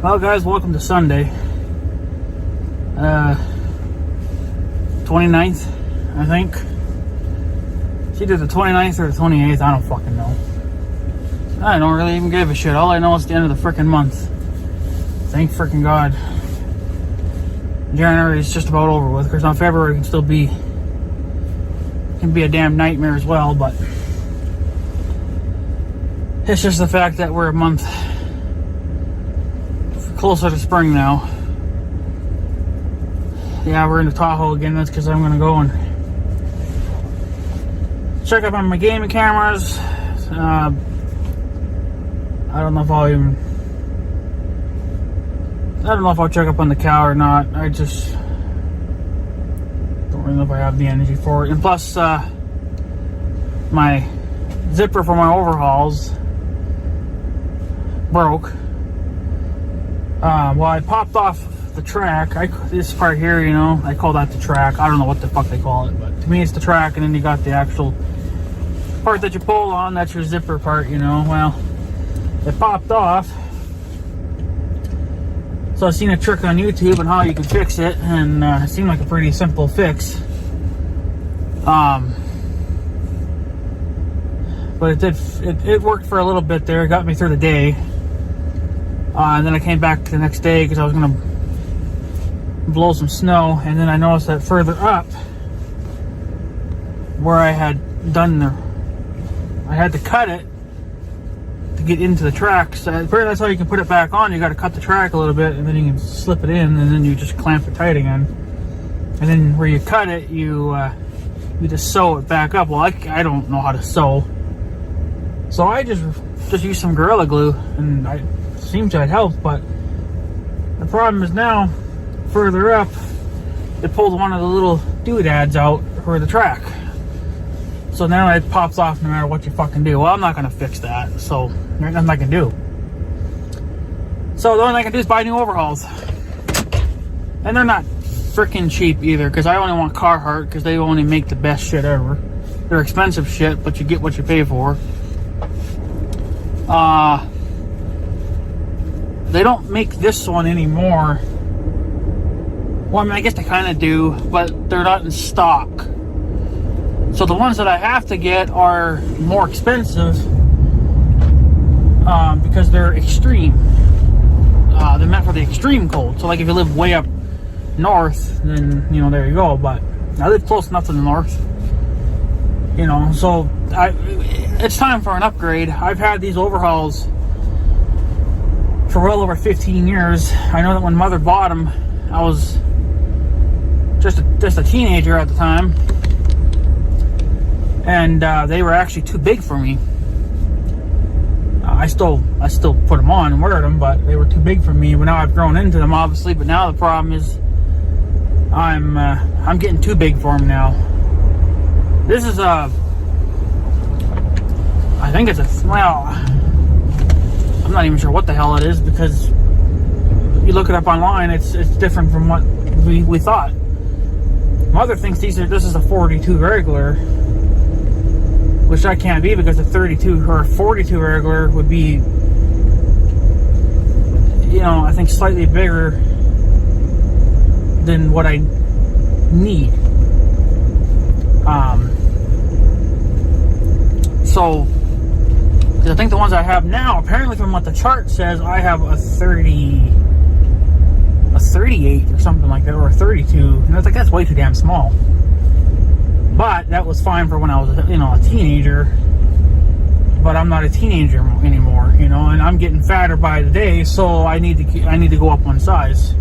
Well, guys, welcome to Sunday. 29th, I think. It's either the 29th or the 28th, I don't fucking know. I don't really even give a shit. All I know is the end of the frickin' month. Thank frickin' God. January is just about over with, because on February can still be a damn nightmare as well, but it's just the fact that we're a month closer to spring now. Yeah, we're in the Tahoe again. That's because I'm gonna go and check up on my gaming cameras. I don't know if I'll check up on the cow or not. I just don't really know if I have the energy for it. And plus, my zipper for my overhauls broke. Well, I popped off the track. This part here, you know, I call that the track. I don't know what the fuck they call it, but to me it's the track, and then you got the actual part that you pull on. That's your zipper part, you know. Well, it popped off. So I seen a trick on YouTube on how you can fix it, and it seemed like a pretty simple fix. But it worked for a little bit there. It got me through the day. And then I came back the next day because I was going to blow some snow. And then I noticed that further up, where I had I had to cut it to get into the track. So apparently that's how you can put it back on. You got to cut the track a little bit, and then you can slip it in, and then you just clamp it tight again. And then where you cut it, you just sew it back up. Well, I don't know how to sew. So I just used some Gorilla Glue, and it seemed to have helped, but the problem is now, further up, it pulled one of the little doodads out for the track. So now it pops off no matter what you fucking do. Well, I'm not going to fix that, so there's nothing I can do. So the only thing I can do is buy new overhauls. And they're not freaking cheap either, because I only want Carhartt, because they only make the best shit ever. They're expensive shit, but you get what you pay for. They don't make this one anymore. Well, I mean, I guess they kind of do, but they're not in stock. So the ones that I have to get are more expensive because they're extreme. They're meant for the extreme cold. So like if you live way up north, then, you know, there you go. But I live close enough to the north, you know, so it's time for an upgrade. I've had these overhauls for well over 15 years. I know that when Mother bought them, I was just a teenager at the time, and they were actually too big for me. I still put them on and wear them, but they were too big for me. But now I've grown into them, obviously. But now the problem is I'm getting too big for them now. This is I think it's well, I'm not even sure what the hell it is, because you look it up online, it's different from what we thought. Mother thinks this is a 42 regular, which I can't be, because a 32 or a 42 regular would be, you know, I think slightly bigger than what I need. So I think the ones I have now, apparently from what the chart says, I have a 38 or something like that, or a 32. And I was like, that's way too damn small. But that was fine for when I was, you know, a teenager. But I'm not a teenager anymore, you know, and I'm getting fatter by the day, so I need to go up one size.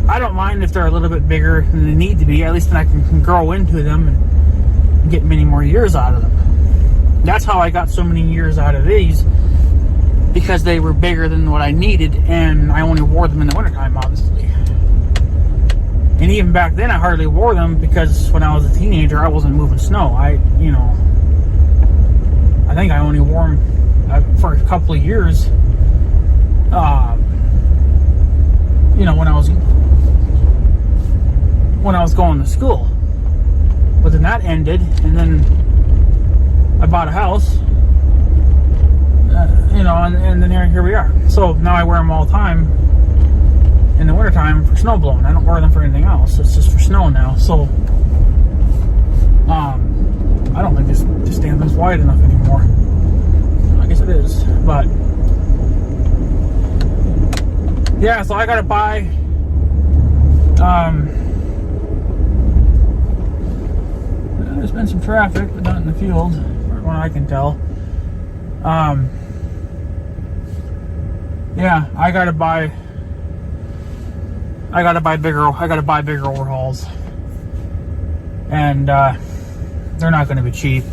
I don't mind if they're a little bit bigger than they need to be. At least then I can grow into them and get many more years out of them. That's how I got so many years out of these, because they were bigger than what I needed, and I only wore them in the wintertime, obviously. And even back then, I hardly wore them, because when I was a teenager, I wasn't moving snow. I think I only wore them for a couple of years. You know, when I was going to school. But then that ended, and then I bought a house, you know, and then here we are. So now I wear them all the time, the wintertime for snow blowing. I don't wear them for anything else. It's just for snow now. So, I don't think this damn thing's wide enough anymore. I guess it is, but yeah. So I gotta buy. There's been some traffic, but not in the field, from what I can tell. Yeah, I gotta buy bigger overhauls, and they're not going to be cheap,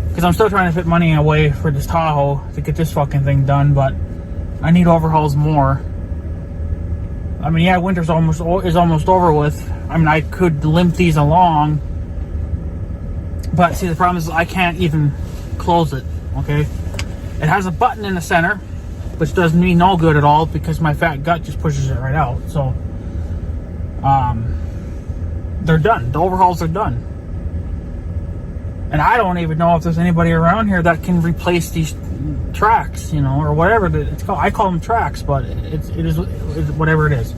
because I'm still trying to fit money away for this Tahoe to get this fucking thing done. But I need overhauls more. I mean, yeah, winter's almost over with. I mean, I could limp these along, but see, the problem is I can't even close it. Okay, it has a button in the center, which does me no good at all, because my fat gut just pushes it right out. So, they're done. The overhauls are done. And I don't even know if there's anybody around here that can replace these tracks, you know, or whatever it's called. I call them tracks, but it is whatever it is.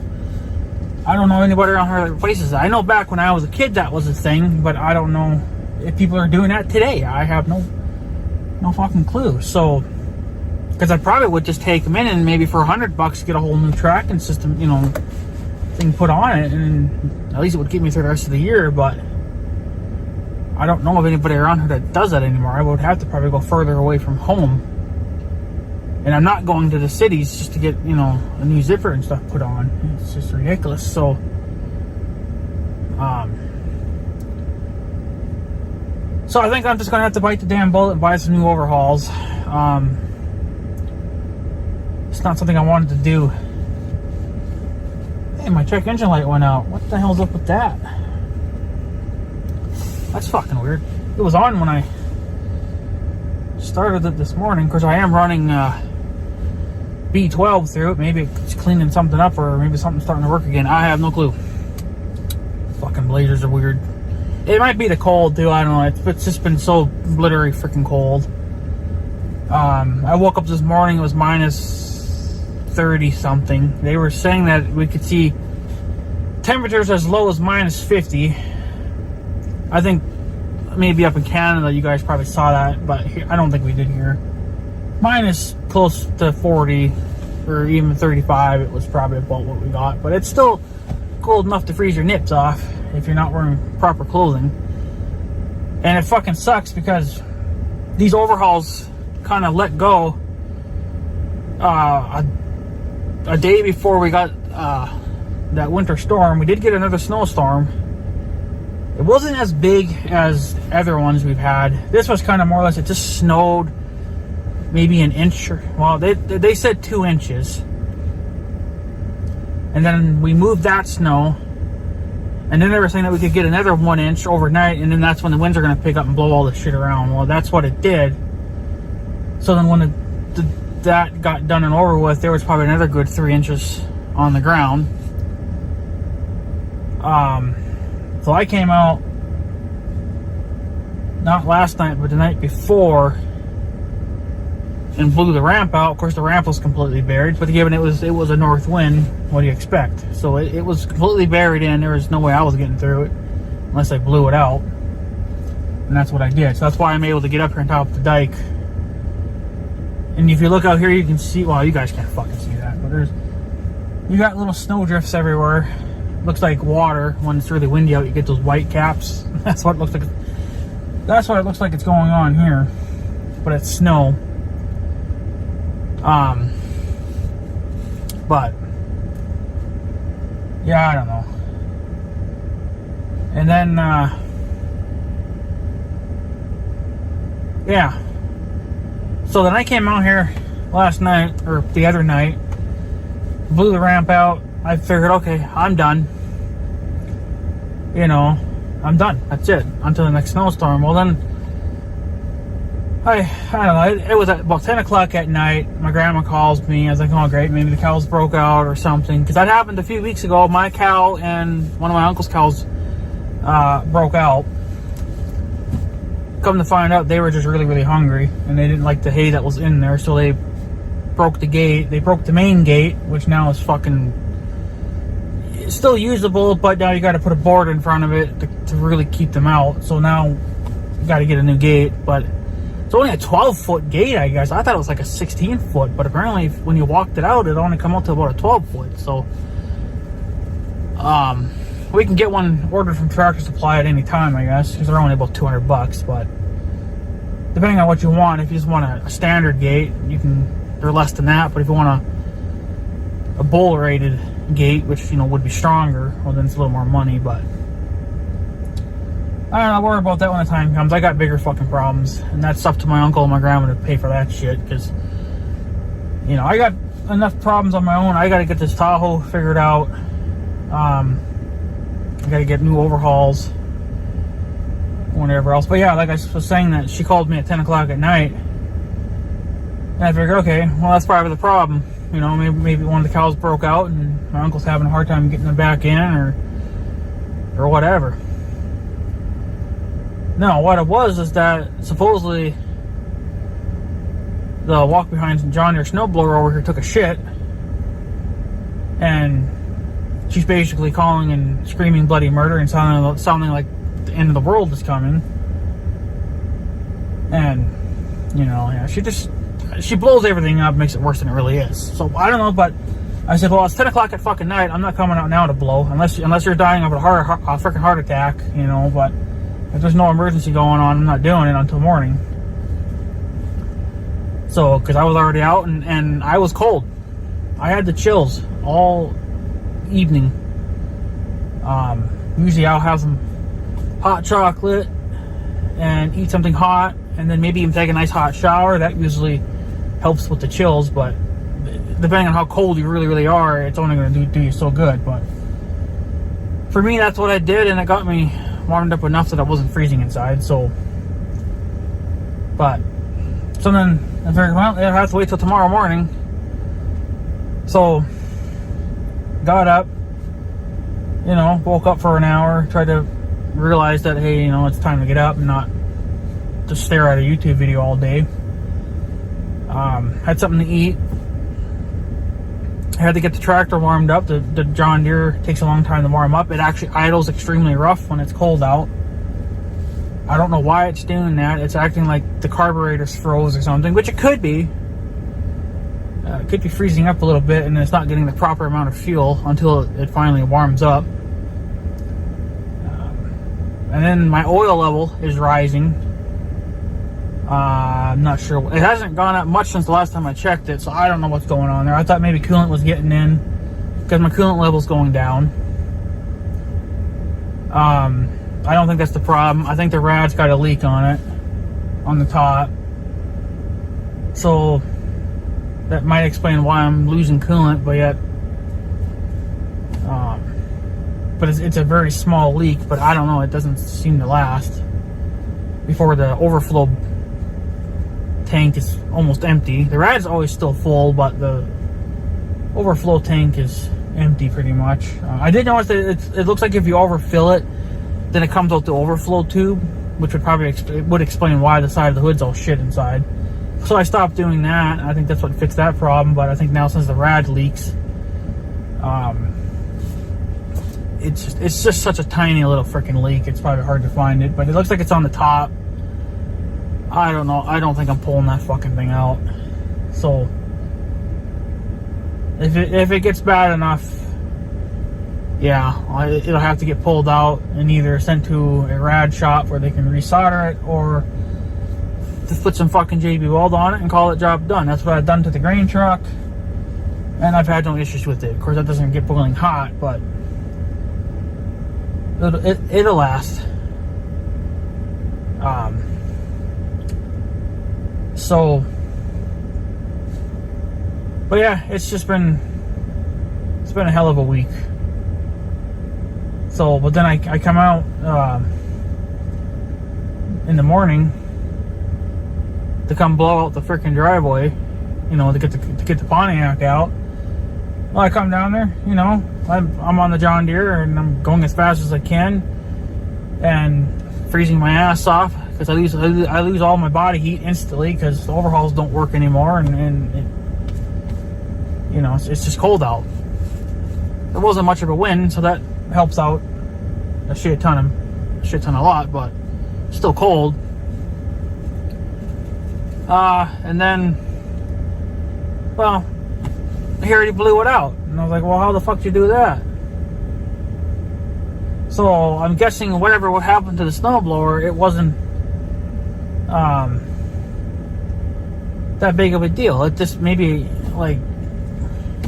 I don't know anybody around here that replaces it. I know back when I was a kid that was a thing, but I don't know if people are doing that today. I have no fucking clue. So, because I probably would just take them in and maybe for $100 get a whole new tracking system, you know, thing put on it, and at least it would keep me through the rest of the year. But I don't know of anybody around here that does that anymore. I would have to probably go further away from home, and I'm not going to the cities just to get, you know, a new zipper and stuff put on. It's just ridiculous. So, so I think I'm just gonna have to bite the damn bullet and buy some new overhauls. It's not something I wanted to do. Hey, my check engine light went out. What the hell's up with that? That's fucking weird. It was on when I started it this morning. Of course, I am running B12 through it. Maybe it's cleaning something up, or maybe something's starting to work again. I have no clue. Fucking blazers are weird. It might be the cold too. I don't know. It's just been so literally freaking cold. I woke up this morning. It was minus 30 something. They were saying that we could see temperatures as low as minus 50. I think maybe up in Canada you guys probably saw that, but here, I don't think we did here. Minus close to 40 or even 35, it was probably about what we got. But it's still cold enough to freeze your nips off if you're not wearing proper clothing. And it fucking sucks because these overhauls kind of let go a day before we got that winter storm. We did get another snowstorm. It wasn't as big as other ones we've had. This was kind of more or less, it just snowed maybe an inch, or, well, they said 2 inches. And then we moved that snow, and then they were saying that we could get another 1 inch overnight, and then that's when the winds are going to pick up and blow all this shit around. Well, that's what it did. So then when that got done and over with, there was probably another good 3 inches on the ground. So I came out, not last night, but the night before, and blew the ramp out. Of course, the ramp was completely buried, but given it was a north wind, what do you expect? So it was completely buried in. There was no way I was getting through it unless I blew it out, and that's what I did. So that's why I'm able to get up here on top of the dike. And if you look out here, you can see, well, you guys can't fucking see that, but you got little snow drifts everywhere. Looks like water. When it's really windy out, you get those white caps. That's what it looks like. That's what it looks like it's going on here, but it's snow. But yeah, I don't know. And then yeah. So then I came out here last night, or the other night, blew the ramp out. I figured, okay, I'm done. You know, I'm done. That's it. Until the next snowstorm. Well, then, I don't know. It was at about 10 o'clock at night. My grandma calls me. I was like, oh, great. Maybe the cows broke out or something. Because that happened a few weeks ago. My cow and one of my uncle's cows broke out. Come to find out, they were just really, really hungry. And they didn't like the hay that was in there. So they broke the gate. They broke the main gate, which now is fucking it's still usable, but now you got to put a board in front of it to really keep them out. So now you got to get a new gate, but it's only a 12-foot gate, I guess. I thought it was like a 16-foot, but apparently when you walked it out, it only come out to about a 12-foot. So we can get one ordered from Tractor Supply at any time, I guess, because they're only about $200. But depending on what you want, if you just want a standard gate, you can. They're less than that. But if you want a bull rated gate, which would be stronger, well, then it's a little more money. But I don't know, I'll worry about that when the time comes. I got bigger fucking problems, and that's up to my uncle and my grandma to pay for that shit, because I got enough problems on my own. I gotta get this Tahoe figured out. I gotta get new overhauls, whatever else. But yeah, like I was saying, that she called me at 10 o'clock at night, and I figured, okay, well, that's probably the problem. Maybe one of the cows broke out and my uncle's having a hard time getting them back in, or whatever. No, what it was is that supposedly the walk behind John Deere snowblower over here took a shit, and she's basically calling and screaming bloody murder and sounding like the end of the world is coming. And yeah, she blows everything up, makes it worse than it really is. So I don't know, but I said, well, it's 10 o'clock at fucking night. I'm not coming out now to blow, unless you're dying of a freaking heart attack, But if there's no emergency going on, I'm not doing it until morning. So, because I was already out and I was cold. I had the chills all evening. Usually I'll have some hot chocolate and eat something hot, and then maybe even take a nice hot shower. That usually helps with the chills, but depending on how cold you really, really are, it's only going to do you so good. But for me, that's what I did, and it got me warmed up enough that I wasn't freezing inside. So then I figured, well, I have to wait till tomorrow morning. So got up, woke up for an hour, tried to realize that, hey, it's time to get up and not just stare at a YouTube video all day. Had something to eat. Had to get the tractor warmed up. The John Deere takes a long time to warm up. It actually idles extremely rough when it's cold out. I don't know why it's doing that. It's acting like the carburetor's froze or something, which it could be. It could be freezing up a little bit, and it's not getting the proper amount of fuel until it finally warms up. And then my oil level is rising. I'm not sure. It hasn't gone up much since the last time I checked it, so I don't know what's going on there. I thought maybe coolant was getting in, because my coolant level's going down. I don't think that's the problem. I think the rad's got a leak on it, on the top. So that might explain why I'm losing coolant, but yet, but it's a very small leak. But I don't know. It doesn't seem to last before the overflow tank is almost empty. The rad's always still full, but the overflow tank is empty pretty much. I did notice that it looks like if you overfill it, then it comes out the overflow tube, which would probably would explain why the side of the hood's all shit inside. So I stopped doing that. I think that's what fixed that problem. But I think now, since the rad leaks, it's just such a tiny little freaking leak. It's probably hard to find it, but it looks like it's on the top. I don't know. I don't think I'm pulling that fucking thing out. So if it gets bad enough, yeah, it'll have to get pulled out and either sent to a rad shop where they can resolder it, or just put some fucking JB Weld on it and call it job done. That's what I've done to the grain truck, and I've had no issues with it. Of course, that doesn't get boiling hot, but it'll last. So, but yeah, it's been a hell of a week. So, but then I come out in the morning to come blow out the freaking driveway, to get the Pontiac out. Well, I come down there, I'm on the John Deere and I'm going as fast as I can and freezing my ass off, because I lose all my body heat instantly because the overhauls don't work anymore, and it's just cold out. There wasn't much of a wind, so that helps out a shit ton a lot, but still cold. And then, well, he already blew it out. And I was like, well, how the fuck did you do that? So I'm guessing whatever happened to the snowblower, it wasn't that big of a deal. It just maybe like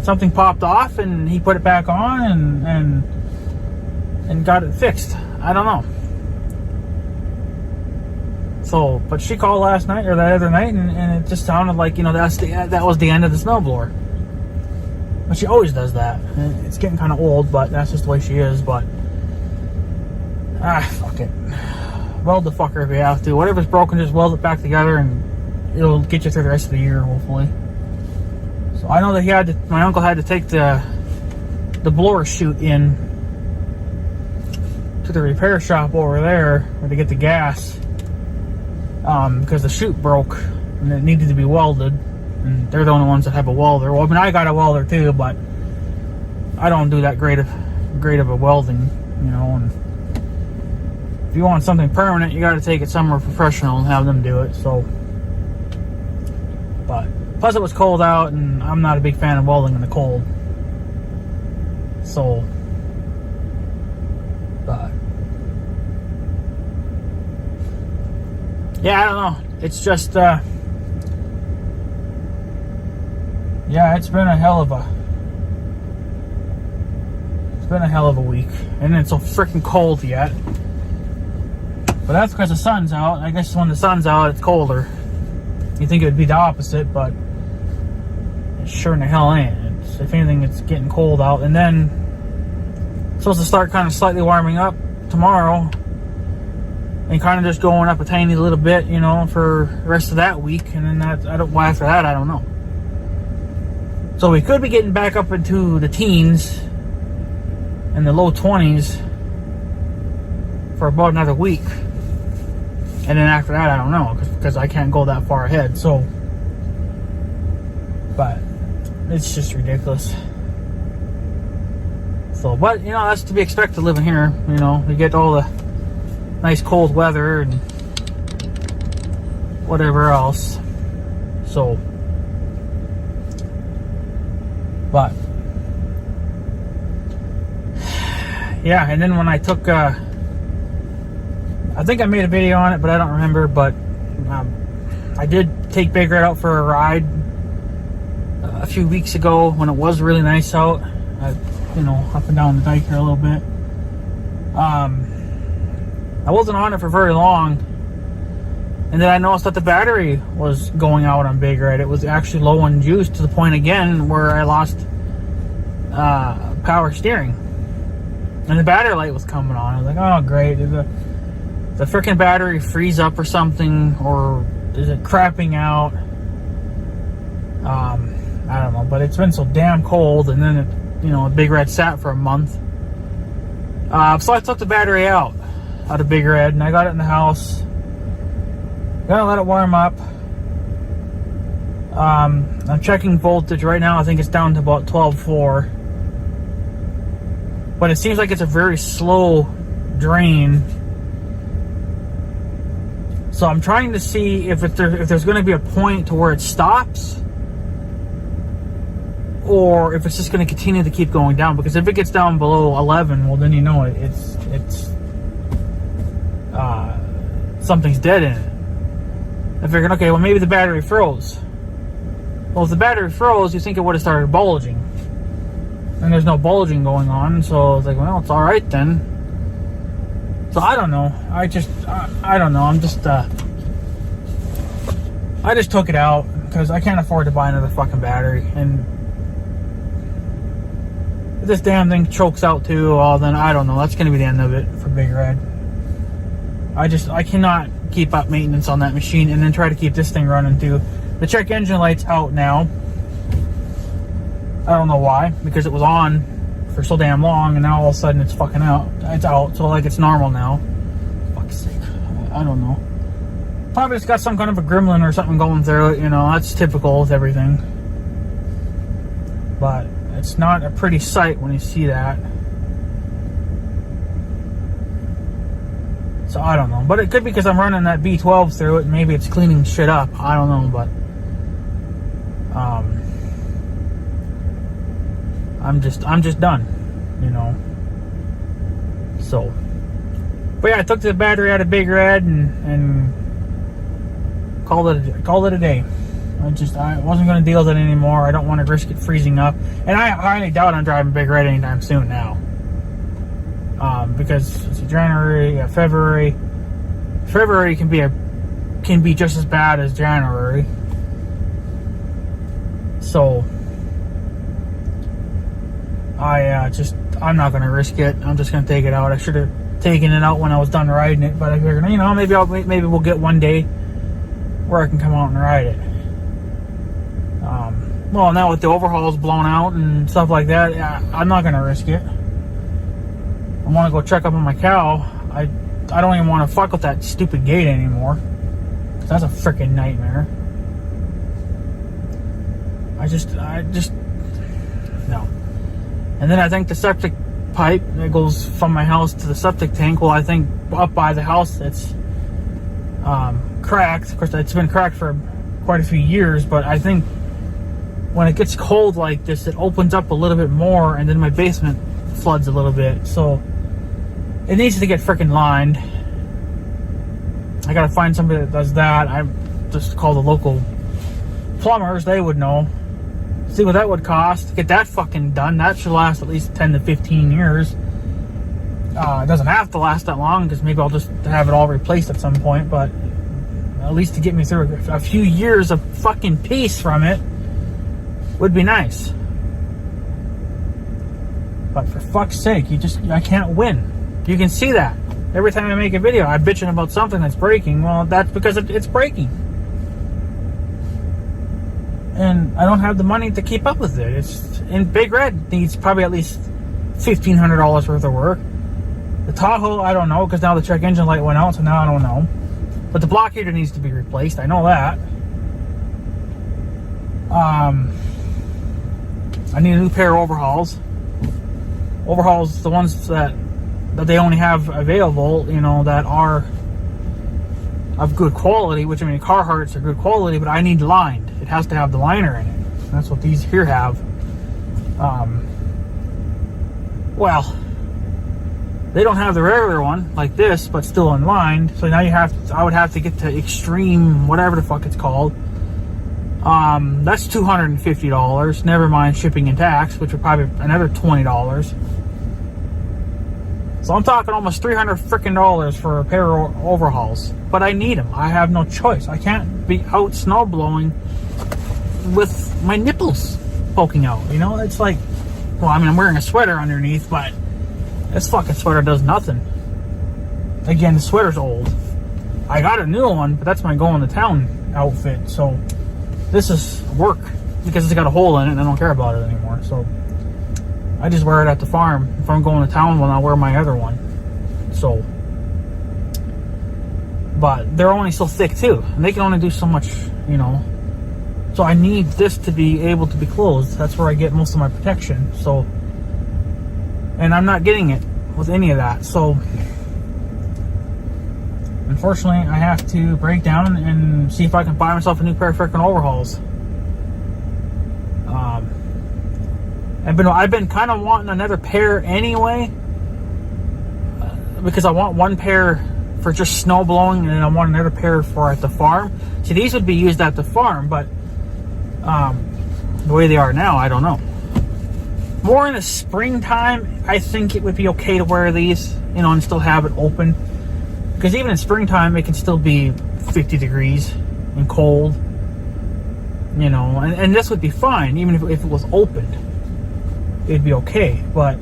something popped off and he put it back on and got it fixed. I don't know. So, but she called last night or that other night, and it just sounded like, you know, that was the end of the snowblower. But she always does that. And it's getting kind of old, but that's just the way she is. But fuck it. Weld the fucker if you have to. Whatever's broken, just weld it back together, and it'll get you through the rest of the year, hopefully. So I know that my uncle had to take the blower chute in to the repair shop over there to get the gas. Because the chute broke and it needed to be welded, and they're the only ones that have a welder. Well, I mean, I got a welder too, but I don't do that great of a welding, you know. And if you want something permanent, you got to take it somewhere professional and have them do it. So, but plus it was cold out, and I'm not a big fan of welding in the cold. So, but. Yeah, I don't know. It's just, yeah, it's been a hell of a week. And it's so freaking cold yet. But that's because the sun's out. I guess when the sun's out, it's colder. You think it would be the opposite, but it sure in the hell ain't. If anything, it's getting cold out. And then, it's supposed to start kind of slightly warming up tomorrow. And kind of just going up a tiny little bit, you know, for the rest of that week. And then after that, I don't know. So we could be getting back up into the teens and the low 20s for about another week. And then after that, I don't know, because I can't go that far ahead. So, but it's just ridiculous. So, but, you know, that's to be expected living here. You know, we get all the nice cold weather and whatever else. So, but yeah, and then when I took I think I made a video on it, but I don't remember. But I did take Big Red out for a ride a few weeks ago when it was really nice out. You know, up and down the dike here a little bit. I wasn't on it for very long, and then I noticed that the battery was going out on Big Red. It was actually low on juice to the point again where I lost power steering, and the battery light was coming on. I was like, oh great, did the freaking battery freeze up or something, or is it crapping out? I don't know, but it's been so damn cold, and then Big Red sat for a month. So I took the battery out of Big Red, and I got it in the house. Gonna let it warm up. I'm checking voltage right now. I think it's down to about 12.4, but it seems like it's a very slow drain. So I'm trying to see if there's going to be a point to where it stops, or if it's just going to continue to keep going down. Because if it gets down below 11, well, then you know it's something's dead in it. I figured, okay, well, maybe the battery froze. Well, if the battery froze, you think it would have started bulging. And there's no bulging going on, so I was like, well, it's all right then. So I don't know. I don't know. I just took it out because I can't afford to buy another fucking battery. And if this damn thing chokes out too, well, then I don't know. That's going to be the end of it for Big Red. I cannot keep up maintenance on that machine and then try to keep this thing running too. The check engine light's out now. I don't know why, because it was on for so damn long, and now all of a sudden it's fucking out. It's out, so like it's normal now. Fuck's sake. I don't know. Probably it's got some kind of a gremlin or something going through it, you know. That's typical with everything. But It's not a pretty sight when you see that. So I don't know, but it could be because I'm running that B12 through it. And maybe it's cleaning shit up. I don't know, but I'm just done, you know. So, but yeah, I took the battery out of Big Red and called it a day. I wasn't going to deal with it anymore. I don't want to risk it freezing up, and I highly doubt I'm driving Big Red anytime soon now. Because it's January, February can be just as bad as January. So I'm not going to risk it. I'm just going to take it out. I should have taken it out when I was done riding it, but I figured, you know, maybe we'll get one day where I can come out and ride it. Well, now with the overhauls blown out and stuff like that, I'm not going to risk it. I want to go check up on my cow. I don't even want to fuck with that stupid gate anymore. That's a freaking nightmare. I just no. And then I think the septic pipe that goes from my house to the septic tank, well, I think up by the house it's cracked. Of course, it's been cracked for quite a few years, but I think when it gets cold like this, it opens up a little bit more, and then my basement floods a little bit. So it needs to get freaking lined. I gotta find somebody that does that. I just call the local plumbers. They would know. See what that would cost to get that fucking done. That should last at least 10 to 15 years. It doesn't have to last that long, because maybe I'll just have it all replaced at some point, but at least to get me through a few years of fucking peace from it would be nice. But for fuck's sake, I can't win. You can see that. Every time I make a video, I'm bitching about something that's breaking. Well, that's because it's breaking. And I don't have the money to keep up with it. And Big Red needs probably at least $1,500 worth of work. The Tahoe, I don't know, because now the check engine light went out, so now I don't know. But the block heater needs to be replaced. I know that. I need a new pair of overhauls. Overhauls, the ones that they only have available, you know, that are of good quality, which, I mean, Carhartts are good quality, but I need lined. It has to have the liner in it. And that's what these here have. Well, they don't have the regular one like this, but still unlined. So now I would have to get to Extreme, whatever the fuck it's called. That's $250. Never mind shipping and tax, which would probably another $20. So I'm talking almost $300 freaking dollars for a pair of overhauls. But I need them. I have no choice. I can't be out snow blowing with my nipples poking out. You know, it's like, well, I mean, I'm wearing a sweater underneath, but this fucking sweater does nothing. Again, the sweater's old. I got a new one, but that's my going to town outfit. So this is work because it's got a hole in it and I don't care about it anymore. So I just wear it at the farm. If I'm going to town, well, I'll wear my other one. So, but they're only so thick too, and they can only do so much, you know. So I need this to be able to be closed. That's where I get most of my protection. So, and I'm not getting it with any of that. So, unfortunately, I have to break down and see if I can buy myself a new pair of freaking overhauls. I've been kind of wanting another pair anyway, because I want one pair for just snow blowing, and then I want another pair for at the farm. See, these would be used at the farm, but the way they are now, I don't know. More in the springtime, I think it would be okay to wear these, you know, and still have it open. Because even in springtime, it can still be 50 degrees and cold, you know, and this would be fine, even if it was opened. It'd be okay, but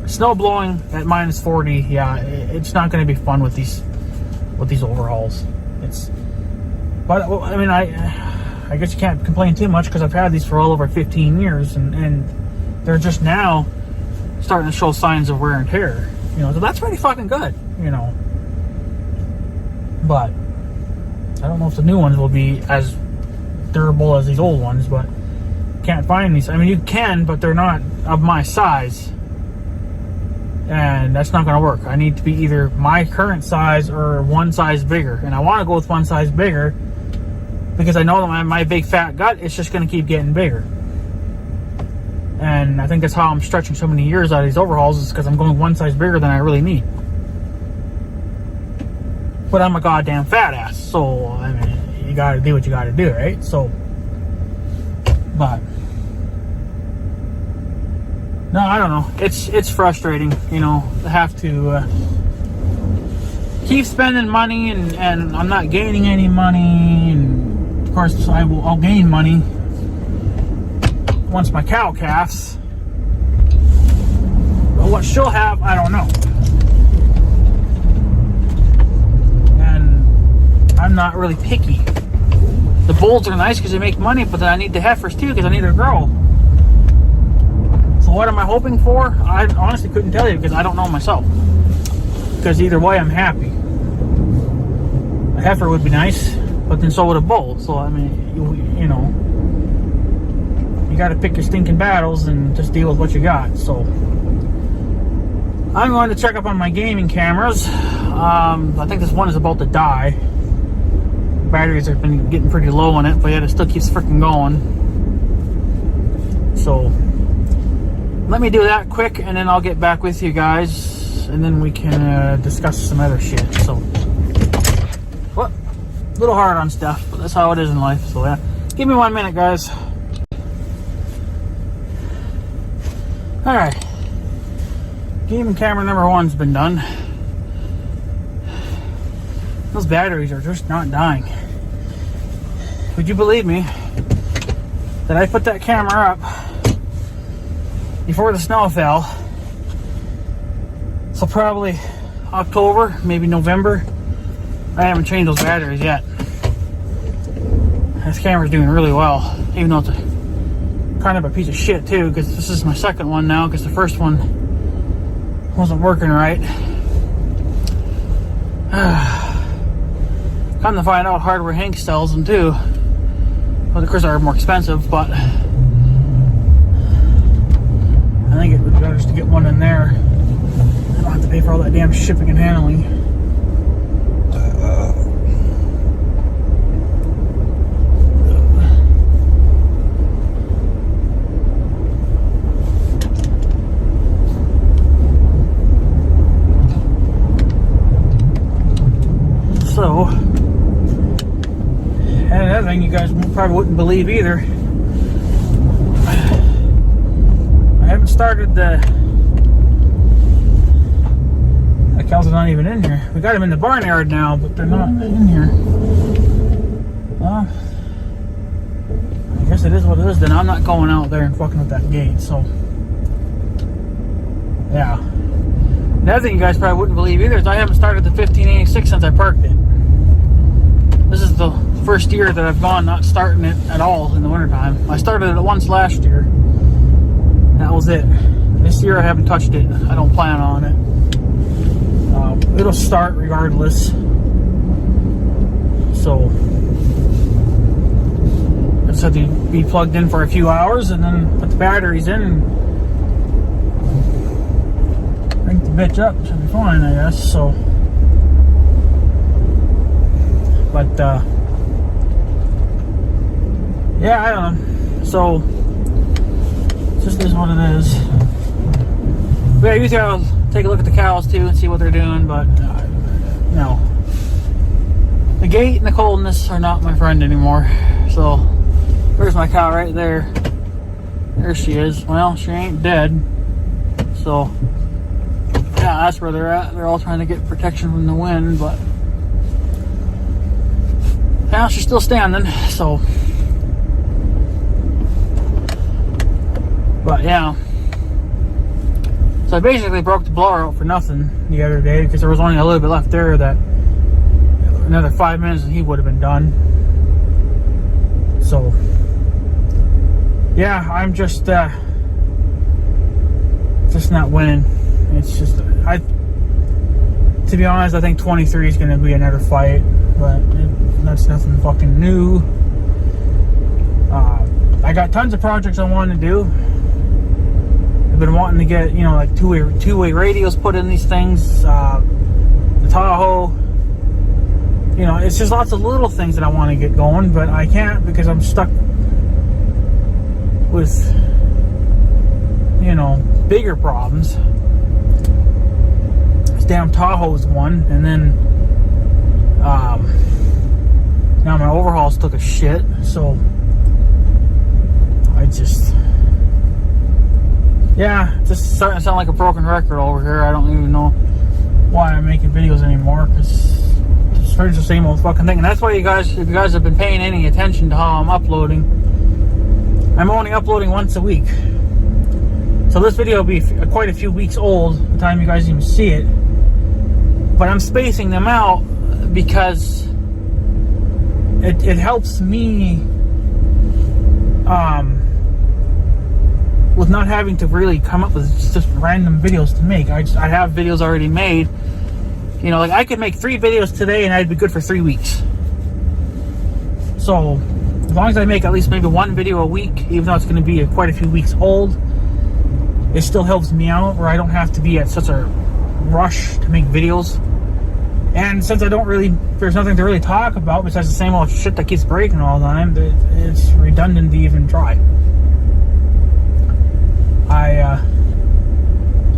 snow blowing at minus 40, yeah, it's not going to be fun with these overhauls. But I mean, I guess you can't complain too much because I've had these for all over 15 years, and they're just now starting to show signs of wear and tear, you know. So that's pretty fucking good, you know. But I don't know if the new ones will be as durable as these old ones, but can't find these. I mean, you can, but they're not of my size, and that's not going to work. I need to be either my current size or one size bigger, and I want to go with one size bigger because I know that my big fat gut is just going to keep getting bigger. And I think that's how I'm stretching so many years out of these overhauls, is because I'm going one size bigger than I really need. But I'm a goddamn fat ass, so I mean, you gotta do what you gotta do, right? So, but no, I don't know. It's frustrating, you know, to have to keep spending money, and I'm not gaining any money, and of course I'll gain money once my cow calves. But what she'll have, I don't know. And I'm not really picky. The bulls are nice because they make money, but then I need the heifers too because I need to grow. So what am I hoping for? I honestly couldn't tell you because I don't know myself. Because either way, I'm happy. A heifer would be nice, but then so would a bull. So I mean, you know, you got to pick your stinking battles and just deal with what you got. So I'm going to check up on my gaming cameras. I think this one is about to die. Batteries have been getting pretty low on it, but yet it still keeps freaking going. So let me do that quick, and then I'll get back with you guys, and then we can discuss some other shit. So, what? A little hard on stuff, but that's how it is in life. So yeah, give me 1 minute, guys. All right, gaming camera number 1's been done. Those batteries are just not dying. Would you believe me that I put that camera up before the snow fell? So probably October, maybe November. I haven't changed those batteries yet. This camera's doing really well, even though it's kind of a piece of shit too, because this is my second one now, because the first one wasn't working right. Come to find out, Hardware Hank sells them too. Well, of course, they're more expensive, but I think it would be better just to get one in there. I don't have to pay for all that damn shipping and handling. So, and another thing you guys probably wouldn't believe either, I haven't started the cows are not even in here. We got them in the barnyard now, but they're not in here. Well, I guess it is what it is. Then I'm not going out there and fucking with that gate. So, yeah. Another thing you guys probably wouldn't believe either is I haven't started the 1586 since I parked it. This is the first year that I've gone not starting it at all in the wintertime. I started it once last year. That was it. This year I haven't touched it. I don't plan on it. It'll start regardless. So I just have to be plugged in for a few hours and then put the batteries in and crank the bitch up. Should be fine, I guess. So, but yeah, I don't know. So it just is what it is. But yeah, usually I'll take a look at the cows too and see what they're doing, but no. The gate and the coldness are not my friend anymore. So there's my cow right there. There she is. Well, she ain't dead. So yeah, that's where they're at. They're all trying to get protection from the wind, but yeah, she's still standing. So, but yeah. So I basically broke the blower out for nothing the other day because there was only a little bit left there. That another 5 minutes and he would have been done. So yeah, I'm just not winning. It's just, to be honest, I think 23 is going to be another fight, but that's nothing fucking new. I got tons of projects I want to do. I've been wanting to get, like two-way radios put in these things, the Tahoe. It's just lots of little things that I want to get going, but I can't because I'm stuck with, bigger problems. This damn Tahoe's one, and then now my overhauls took a shit, so I just starting to sound like a broken record over here. I don't even know why I'm making videos anymore, because it's the same old fucking thing. And that's why if you guys have been paying any attention to how I'm uploading, I'm only uploading once a week. So this video will be quite a few weeks old by the time you guys even see it. But I'm spacing them out because it helps me with not having to really come up with just random videos to make. I have videos already made. Like I could make 3 videos today and I'd be good for 3 weeks. So as long as I make at least maybe 1 video a week, even though it's going to be quite a few weeks old, it still helps me out where I don't have to be at such a rush to make videos. And since there's nothing to really talk about besides the same old shit that keeps breaking all the time, it's redundant to even try.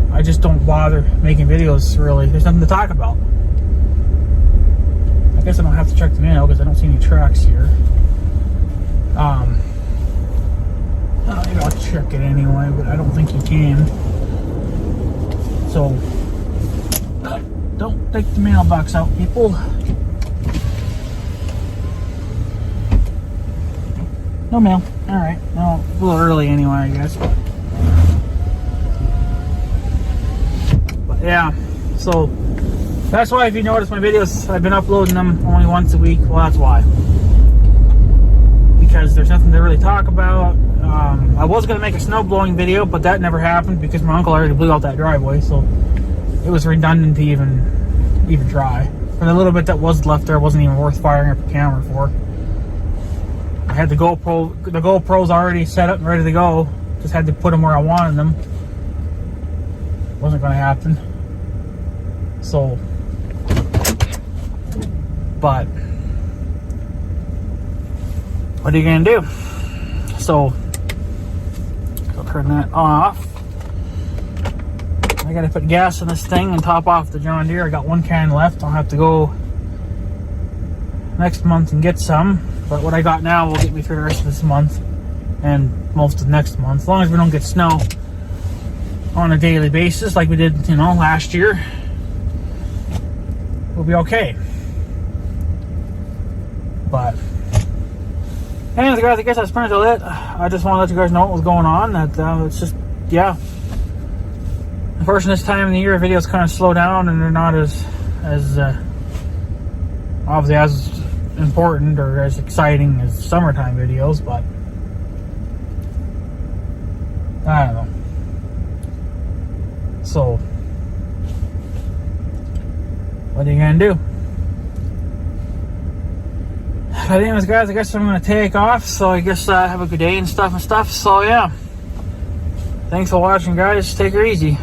I just don't bother making videos, really. There's nothing to talk about. I guess I don't have to check the mail because I don't see any tracks here. Maybe I'll check it anyway, but I don't think you can. So, don't take the mailbox out, people. No mail. Alright. Well, a little early anyway, I guess. But yeah, so that's why if you notice my videos, I've been uploading them only once a week. Well, that's why. Because there's nothing to really talk about. I was going to make a snow blowing video, but that never happened because my uncle already blew out that driveway, so it was redundant to even try. For the little bit that was left there, wasn't even worth firing up a camera for. I had the GoPros already set up and ready to go. Just had to put them where I wanted them. Wasn't going to happen. So, but what are you going to do? So, I'll turn that off. I got to put gas in this thing and top off the John Deere. I got 1 can left. I'll have to go next month and get some. But what I got now will get me through the rest of this month and most of next month. As long as we don't get snow on a daily basis like we did, last year, we'll be okay. But anyways, guys, I guess that's pretty much it. I just want to let you guys know what was going on. That it's just, unfortunately, this time of the year, videos kind of slow down and they're not as obviously as important or as exciting as summertime videos, but I don't know. So, what are you gonna do? But anyways, guys, I guess I'm gonna take off. So I guess have a good day and stuff. So yeah, thanks for watching, guys. Take her easy.